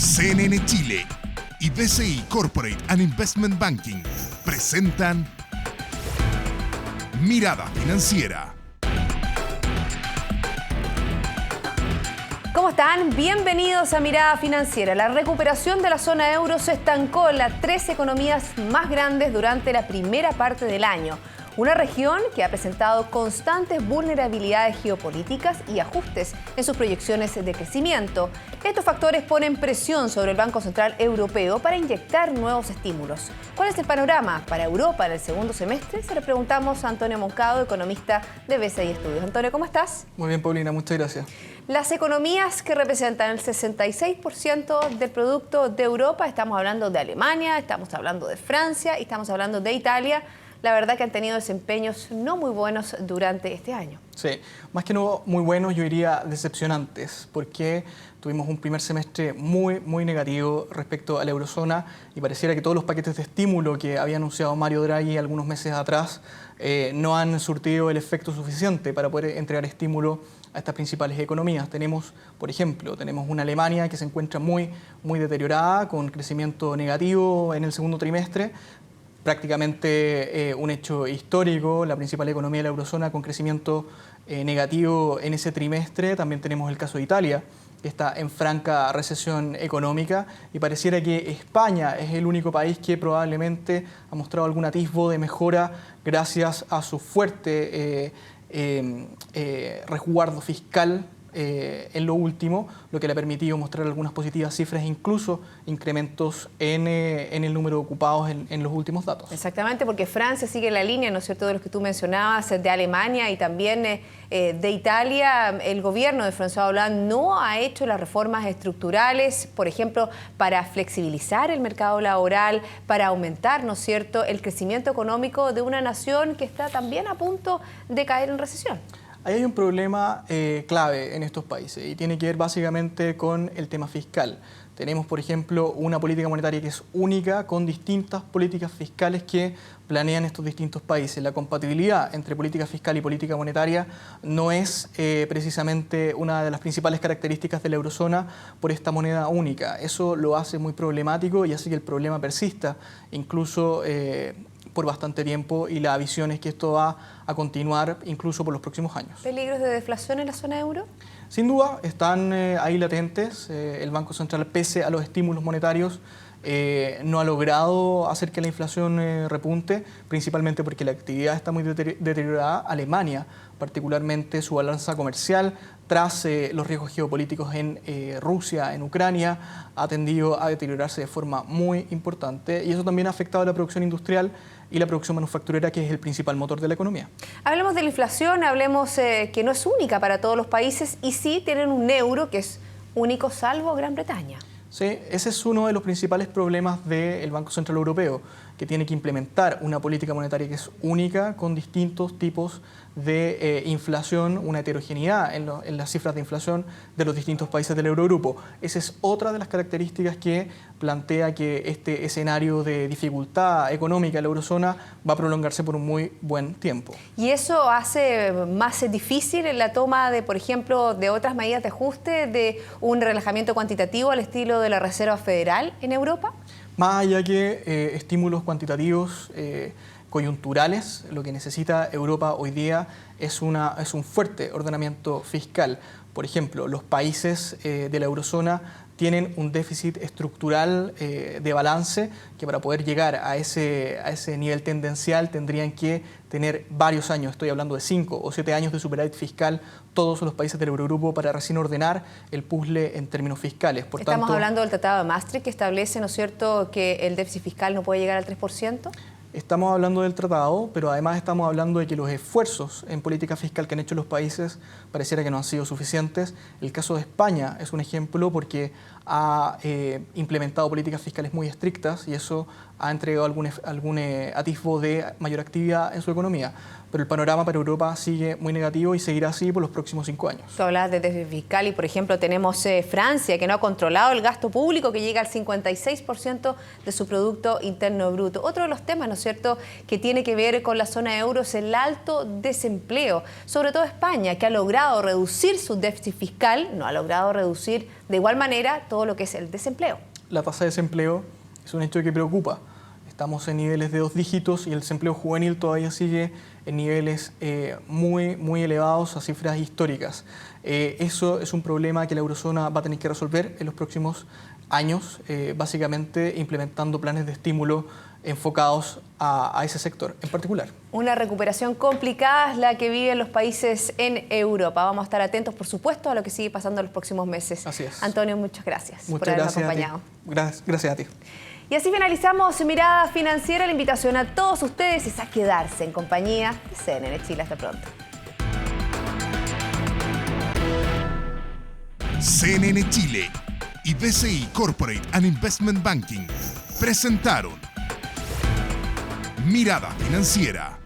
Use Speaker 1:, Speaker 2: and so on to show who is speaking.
Speaker 1: CNN Chile y BCI Corporate and Investment Banking presentan Mirada Financiera.
Speaker 2: ¿Cómo están? Bienvenidos a Mirada Financiera. La recuperación de la zona euro se estancó en las tres economías más grandes durante la primera parte del año. Una región que ha presentado constantes vulnerabilidades geopolíticas y ajustes en sus proyecciones de crecimiento. Estos factores ponen presión sobre el Banco Central Europeo para inyectar nuevos estímulos. ¿Cuál es el panorama para Europa en el segundo semestre? Se lo preguntamos a Antonio Moncado, economista de BCI Estudios. Antonio, ¿cómo estás?
Speaker 3: Muy bien, Paulina, muchas gracias.
Speaker 2: Las economías que representan el 66% del producto de Europa, estamos hablando de Alemania, estamos hablando de Francia y estamos hablando de Italia, la verdad que han tenido desempeños no muy buenos durante este año.
Speaker 3: Sí, más que no muy buenos, yo diría decepcionantes, porque tuvimos un primer semestre muy negativo respecto a la eurozona y pareciera que todos los paquetes de estímulo que había anunciado Mario Draghi algunos meses atrás no han surtido el efecto suficiente para poder entregar estímulo a estas principales economías. Tenemos, por ejemplo, una Alemania que se encuentra muy deteriorada, con crecimiento negativo en el segundo trimestre, prácticamente un hecho histórico, la principal economía de la eurozona con crecimiento negativo en ese trimestre. También tenemos el caso de Italia, que está en franca recesión económica, y pareciera que España es el único país que probablemente ha mostrado algún atisbo de mejora gracias a su fuerte resguardo fiscal en lo último, lo que le ha permitido mostrar algunas positivas cifras, incluso incrementos en el número de ocupados en los últimos datos.
Speaker 2: Exactamente, porque Francia sigue la línea, ¿no es cierto?, de los que tú mencionabas, de Alemania y también de Italia. El gobierno de François Hollande no ha hecho las reformas estructurales, por ejemplo, para flexibilizar el mercado laboral, para aumentar, ¿no es cierto?, el crecimiento económico de una nación que está también a punto de caer en recesión.
Speaker 3: Ahí hay un problema clave en estos países y tiene que ver básicamente con el tema fiscal. Tenemos, por ejemplo, una política monetaria que es única, con distintas políticas fiscales que planean estos distintos países. La compatibilidad entre política fiscal y política monetaria no es precisamente una de las principales características de la eurozona por esta moneda única. Eso lo hace muy problemático y hace que el problema persista, incluso por bastante tiempo, y la visión es que esto va a continuar incluso por los próximos años.
Speaker 2: ¿Peligros de deflación en la zona euro?
Speaker 3: Sin duda, están ahí latentes. El Banco Central, pese a los estímulos monetarios, no ha logrado hacer que la inflación repunte, principalmente porque la actividad está muy deteriorada. Alemania, particularmente su balanza comercial, tras los riesgos geopolíticos en Rusia, en Ucrania, ha tendido a deteriorarse de forma muy importante, y eso también ha afectado a la producción industrial y la producción manufacturera, que es el principal motor de la economía.
Speaker 2: Hablemos de la inflación, hablemos que no es única para todos los países y sí tienen un euro que es único salvo Gran Bretaña.
Speaker 3: Sí, ese es uno de los principales problemas del Banco Central Europeo, que tiene que implementar una política monetaria que es única, con distintos tipos de inflación, una heterogeneidad en las cifras de inflación de los distintos países del Eurogrupo. Esa es otra de las características que plantea que este escenario de dificultad económica en la eurozona va a prolongarse por un muy buen tiempo.
Speaker 2: ¿Y eso hace más difícil la toma de, por ejemplo, de otras medidas de ajuste, de un relajamiento cuantitativo al estilo de la Reserva Federal en Europa?
Speaker 3: Más allá que estímulos cuantitativos coyunturales, lo que necesita Europa hoy día es un fuerte ordenamiento fiscal. Por ejemplo, los países de la eurozona tienen un déficit estructural de balance que, para poder llegar a ese nivel tendencial, tendrían que tener varios años, estoy hablando de 5 o 7 años de superávit fiscal, todos los países del Eurogrupo, para recién ordenar el puzzle en términos fiscales.
Speaker 2: Estamos hablando del Tratado de Maastricht, que establece, ¿no es cierto?, que el déficit fiscal no puede llegar al 3%.
Speaker 3: Estamos hablando del tratado, pero además estamos hablando de que los esfuerzos en política fiscal que han hecho los países pareciera que no han sido suficientes. El caso de España es un ejemplo, porque ha implementado políticas fiscales muy estrictas y eso ha entregado algún atisbo de mayor actividad en su economía. Pero el panorama para Europa sigue muy negativo y seguirá así por los próximos 5 años.
Speaker 2: Tú hablas de déficit fiscal y, por ejemplo, tenemos Francia, que no ha controlado el gasto público, que llega al 56% de su Producto Interno Bruto. Otro de los temas, ¿no es cierto?, que tiene que ver con la zona euro es el alto desempleo. Sobre todo España, que ha logrado reducir su déficit fiscal, no ha logrado reducir De igual manera, todo lo que es el desempleo.
Speaker 3: La tasa de desempleo es un hecho que preocupa. Estamos en niveles de 2 dígitos y el desempleo juvenil todavía sigue en niveles muy elevados, a cifras históricas. Eso es un problema que la eurozona va a tener que resolver en los próximos años, básicamente implementando planes de estímulo enfocados a ese sector en particular.
Speaker 2: Una recuperación complicada es la que viven los países en Europa. Vamos a estar atentos, por supuesto, a lo que sigue pasando en los próximos meses.
Speaker 3: Así es.
Speaker 2: Antonio, muchas gracias por
Speaker 3: Muchas
Speaker 2: habernos
Speaker 3: gracias
Speaker 2: acompañado.
Speaker 3: Gracias a ti.
Speaker 2: Y así finalizamos Mirada Financiera. La invitación a todos ustedes es a quedarse en compañía de CNN Chile. Hasta pronto.
Speaker 1: CNN Chile y BCI Corporate and Investment Banking presentaron Mirada Financiera.